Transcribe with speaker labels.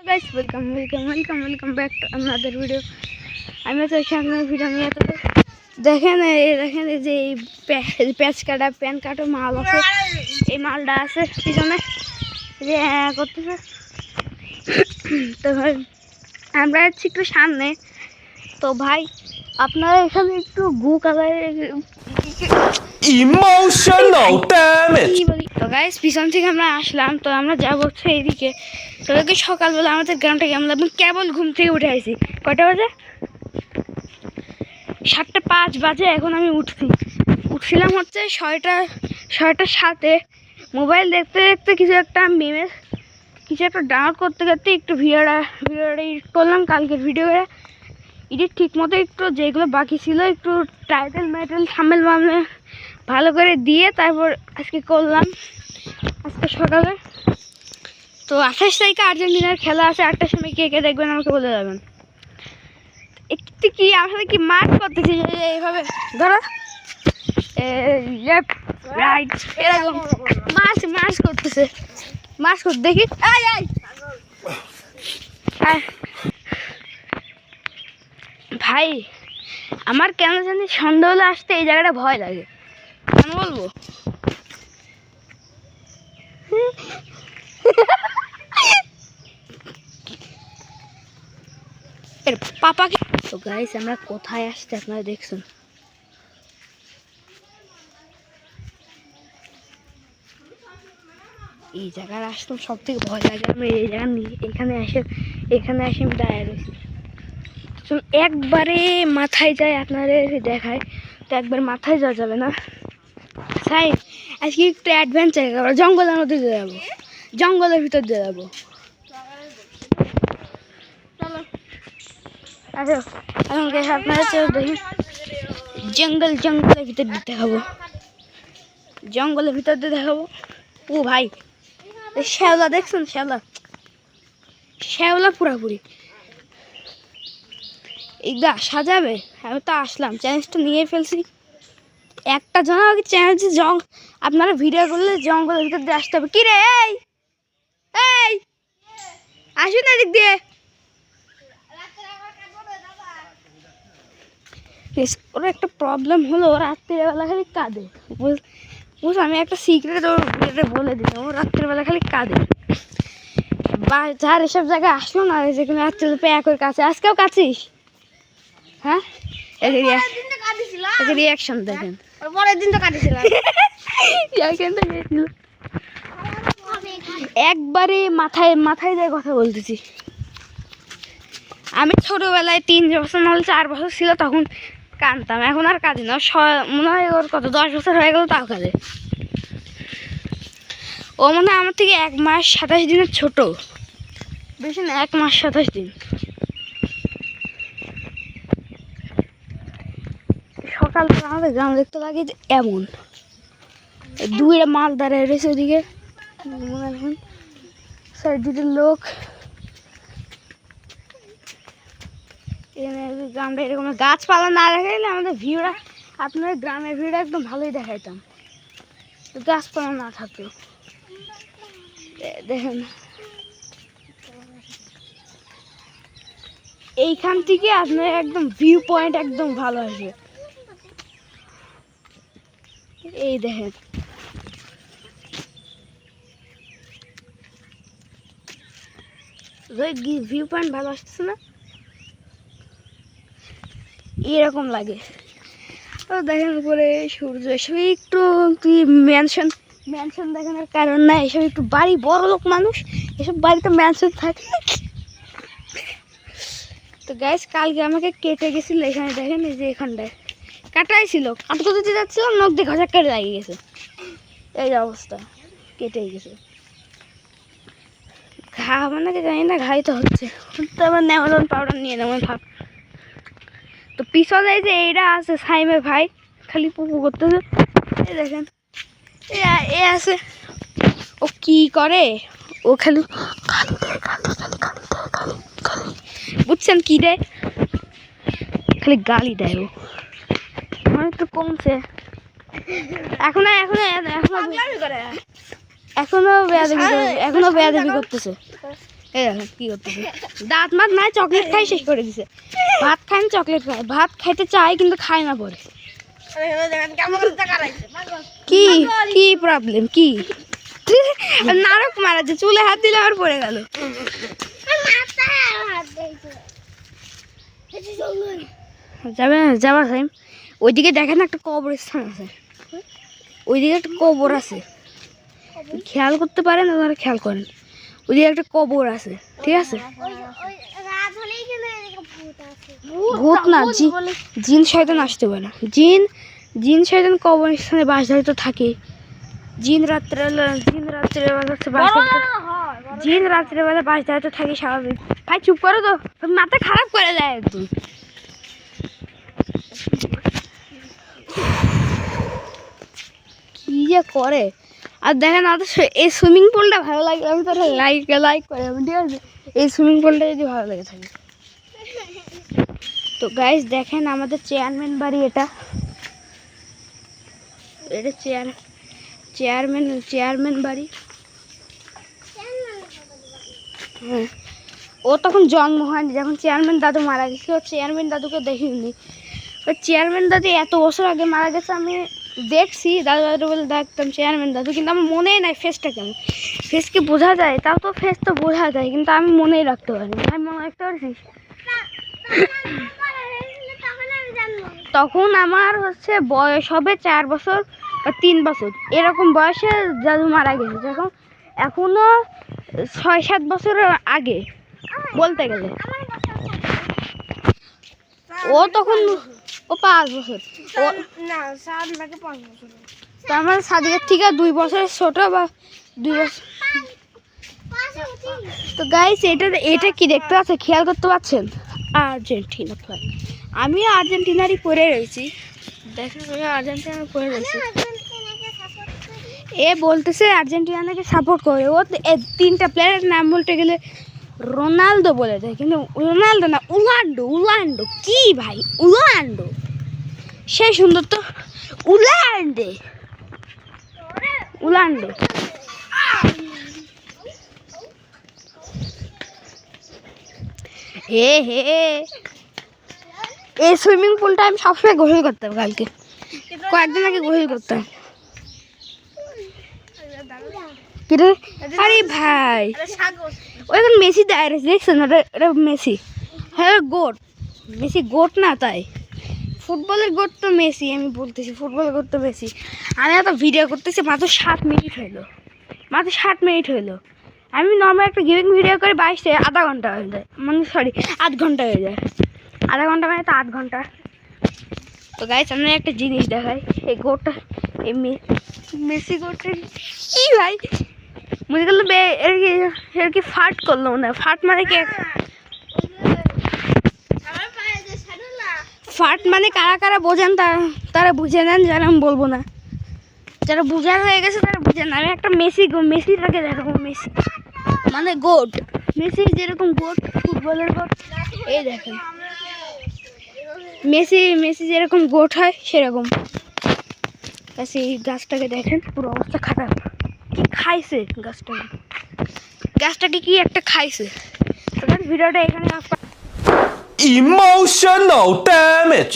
Speaker 1: guys, welcome back to another video. আমি তো এখানে ভিডিও নিয়ে তো দেখেন এই যে প্যাচ কাটা প্যান কাটা মাল আছে, এই মালটা আছে পিছনে যে করতেছে। তো ভাই আমরা যাচ্ছি একটু সামনে। তো ভাই আপনারা এখানে একটু গু কালারের
Speaker 2: ইমোশনাল ড্যামেজ।
Speaker 1: তো গাইস পিছন থেকে আমরা আসলাম, তো আমরা যাবো হচ্ছে এইদিকে। তো সকালবেলা আমাদের গ্রামটাকে আমরা কেবল ঘুম থেকে উঠে আসি। কটা বাজে? 7:05 বাজে। এখন আমি উঠছিলাম হচ্ছে 6:07। মোবাইল দেখতে দেখতে কিছু একটা ডাউনলোড করতে একটু ভিডিওটা এডিট করলাম। কালকের ভিডিওটা এডিট ঠিক মতো একটু যেগুলো বাকি ছিল একটু টাইটেল থাম্বনেল ভালো করে দিয়ে তারপর আজকে করলাম। আজকে সকালে তো 28 তারিখে আর্জেন্টিনার খেলা আছে। 8টার সময় কে কে দেখবেন আমাকে বলে যাবেন। একটু কি আসলে কি মার্ক করতেছি এইভাবে ধরো লেফট রাইট এরকম মার্চ করতেছে। মার্চ করতে দেখি ভাই আমার কেন জানি সন্ধ্যা হলে আসতে এই জায়গাটা ভয় লাগে। কেন বলবো? এর পাপাকে। তো গাইস আমরা কোথায় আসছি আপনারা দেখছেন? এই জায়গায় আসতাম সব থেকে ভয় লাগে। আমি এই জায়গা নিয়ে এখানে এসে আমি দাঁড়িয়ে রয়েছি। একবারে মাথায় যায় আপনাদের দেখায়, তো একবার মাথায় যাওয়া যাবে না। তাই আজকে একটু অ্যাডভেঞ্চার করবো, জঙ্গলের মধ্যে দিয়ে যাবো, জঙ্গলের ভিতর দিয়ে যাবো। আচ্ছা এখন আপনারা দেখি জঙ্গলের ভিতর দিয়ে দেখাবো, জঙ্গলের ভিতর দিয়ে দেখাবো। ও ভাই শ্যাওলা দেখছেন? শ্যাওলা পুরাপুরি এইদা সাজাবে। আমি তো আসলাম, চ্যালেঞ্জটা নিয়ে ফেলছি। একটা জন আমাকে চ্যালেঞ্জ আপনারা ভিডিও করলে জঙ্গলের ভিতর দিয়ে আসতে হবে। কি রে এই আসুন না দিক দিয়ে। ওর একটা প্রবলেম হলো, রাত্রিবেলা খালি কাঁদে। আমি একটা সিক্রেট বলে দিলাম, ও রাত্রিবেলা খালি কাঁদে। বা যার এসব জায়গায় আসলো না, যেখানে রাত্রে প্যাক করে কাছে। আজকেও কাছিস? হ্যাঁ রিয়াকশন দেখেন। পরের দিন তো কাটিয়েছিলাম। একবারে মাথায় যায় কথা বলতেছি। আমি ছোটবেলায় 3 বছর নাহলে 4 বছর ছিল তখন কাঁদতাম, এখন আর কাঁদি না। মনে হয় ওর কত 10 বছর হয়ে গেল তাও কাঁদে। ও মনে হয় আমার থেকে 1 মাস 27 দিনের ছোট, বেশি না, 1 মাস 27 দিন। সকালবেলা আমাদের গ্রাম দেখতে লাগে যে এমন দুইটা মাল দাঁড়ায় রয়েছে ওদিকে, দুটো লোক। গ্রামটা এরকম গাছপালা না দেখাইলে আমাদের ভিউটা, আপনার গ্রামের ভিউটা একদম ভালোই দেখাইতাম, গাছপালা না থাকতো। দেখেন এইখান থেকে আপনার একদম ভিউ পয়েন্ট একদম ভালো আসবে। এই দেখেন ভিউ পয়েন্ট ভালো আসতেছে না? এরকম লাগে। তো দেখেন উপরে সূর্য। এসব একটু ম্যানশন দেখানোর কারণ না, এসব একটু বাড়ি বড় লোক মানুষ, এসব বাড়িতে ম্যানশন থাকে। তো গাইস কালকে আমাকে কেটে গেছিল এখানে, দেখেন এই যে এখানটায় কাটাই ছিল, কাটতে দিতে যাচ্ছিলাম, নখ দিয়ে ঘষা কেটে লাগিয়ে গেছে। এই অবস্থা, কেটে গেছে। ঘা মানে জানি না, ঘাই তো হচ্ছে। তো আবার নেওয়ালন পাউডার নিয়ে নেব থাক। তো পিছনে যে এইটা আছে সাইমের ভাই, খালি পুপু করতেছে। এই দেখেন এ আছে, ও কি করে, ও খালি বুঝছেন কি দেয়, খালি গালি দেয়। ও আমার একটু কমছে, এখনো বেয়াদবি করতেছে। এই দেখেন কি করতেছে, দাঁত মাত নাই, চকলেট খাই শেষ করে দিছে। ভাত খায় না, চকলেট খায়, ভাত খাইতে চায় কিন্তু খায় না পরে। কি কি প্রবলেম কি? নারক মারাচ্ছে, চুলে হাত দিলে আর পড়ে গেল। যাবে না, যাবা সাইম। ওইদিকে দেখেন একটা কবরস্থান আছে, ওইদিকে একটা কবর আছে, খেয়াল করতে পারেন আপনারা, খেয়াল করেন ওইদিকে একটা কবর আছে, ঠিক আছে? ভূত না, জিন শয়তান আসতে পারে না। জিন শয়তান কবরস্থানে বাস ধরে থাকে। জিন রাত্রেবেলা বাস ধরে তো থাকে স্বাভাবিক। ভাই চুপ করো তো, মাথা খারাপ করে দেয় একদম। কি যে করে। আর দেখেন আমাদের এই সুইমিং পুলটা ভালো লাগে, আমি তো লাইক করে, ঠিক আছে? এই সুইমিং পুলটা যদি ভালো লাগে থাকে। তো গাইস দেখেন আমাদের চেয়ারম্যান বাড়ি, এটা চেয়ারম্যান বাড়ি। হ্যাঁ, ও তখন জন্ম হয়নি, যখন চেয়ারম্যান দাদু মারা গেছে। ও চেয়ারম্যান দাদুকে দেখিনি। ওই চেয়ারম্যান দাদু এত বছর আগে মারা গেছে, আমি দেখছি দাদু বলে দেখতাম চেয়ারম্যান দাদু, কিন্তু আমার মনেই নাই ফেসটা কেমন। ফেসকে বোঝা যায়, তাও তো ফেস তো বোঝা যায়, কিন্তু আমি মনেই রাখতে পারিনি। আমি মনে রাখতে পারছি তখন আমার হচ্ছে বয়স হবে 4 বছর বা 3 বছর এরকম বয়সে দাদু মারা গেছে, যখন এখনো 6-7 বছরের আগে বলতে গেলে। ও তখন 5 বছর, ও তো আমার সাদিকের থেকে 2 বছরের ছোট বা 2 বছর। তো গাইস এটা কি দেখতে পাচ্ছেন, খেয়াল করতে পারছেন? Argentina flag. আমি আর্জেন্টিনারই পরে রয়েছি, দেখেন আমি আর্জেন্টিনার পরে রয়েছি। এ বলতেছে আর্জেন্টিনাকে সাপোর্ট করে। ও 3টা প্লেয়ারের নাম বলতে গেলে রোনালদো বলে দেয়, কিন্তু রোনালদো না, উলান্ডো। কি ভাই, উলান্ডো সেই সুন্দর তো, উলান্ডো। হে এই সুইমিং পুলটা আমি সবসময় গোসল করতাম, কালকে কয়েকদিন আগে গোসল করতাম। আরে ভাই ওইখানে মেসি দাঁড়িয়ে রয়েছে, দেখছেন? ওটা মেসি। হ্যাঁ মেসি গোট না, তাই ফুটবলের গোট তো মেসি। আমি বলতেছি ফুটবলের গোট তো মেসি। আমি এত ভিডিও করতেছি, মাত্র 7 মিনিট হইলো। আমি নর্মাল একটা গেমিং ভিডিও করে 22 আধা ঘন্টা হয়ে যায়, মানে সরি 8 ঘন্টা হয়ে যায়। আধা ঘন্টা মানে তো 8 ঘন্টা। তো গাইস আমি একটা জিনিস দেখাই, এই গোটটা, এই মেসি গোটটা কি ভাই, মনে করলো এর কি ফাট করলো না? ফাট মানে কি? ফাট মানে কারা বোঝেন তারা বুঝে নেন, যারা আমি বলবো না। যারা বুঝার হয়ে গেছে তারা বুঝে না। আমি একটা মেসিটাকে দেখাবো। মেসি মানে গোট, মেসি যেরকম গোট, ফুটবলের গোট। এই দেখেন মেসি যেরকম গোট হয় সেরকম। এই গাছটাকে দেখেন, পুরো অবস্থা খারাপ। কি খাইছে গাছটাকে কি একটা খাইছে। ভিডিওটা এখানে
Speaker 2: Emotional damage.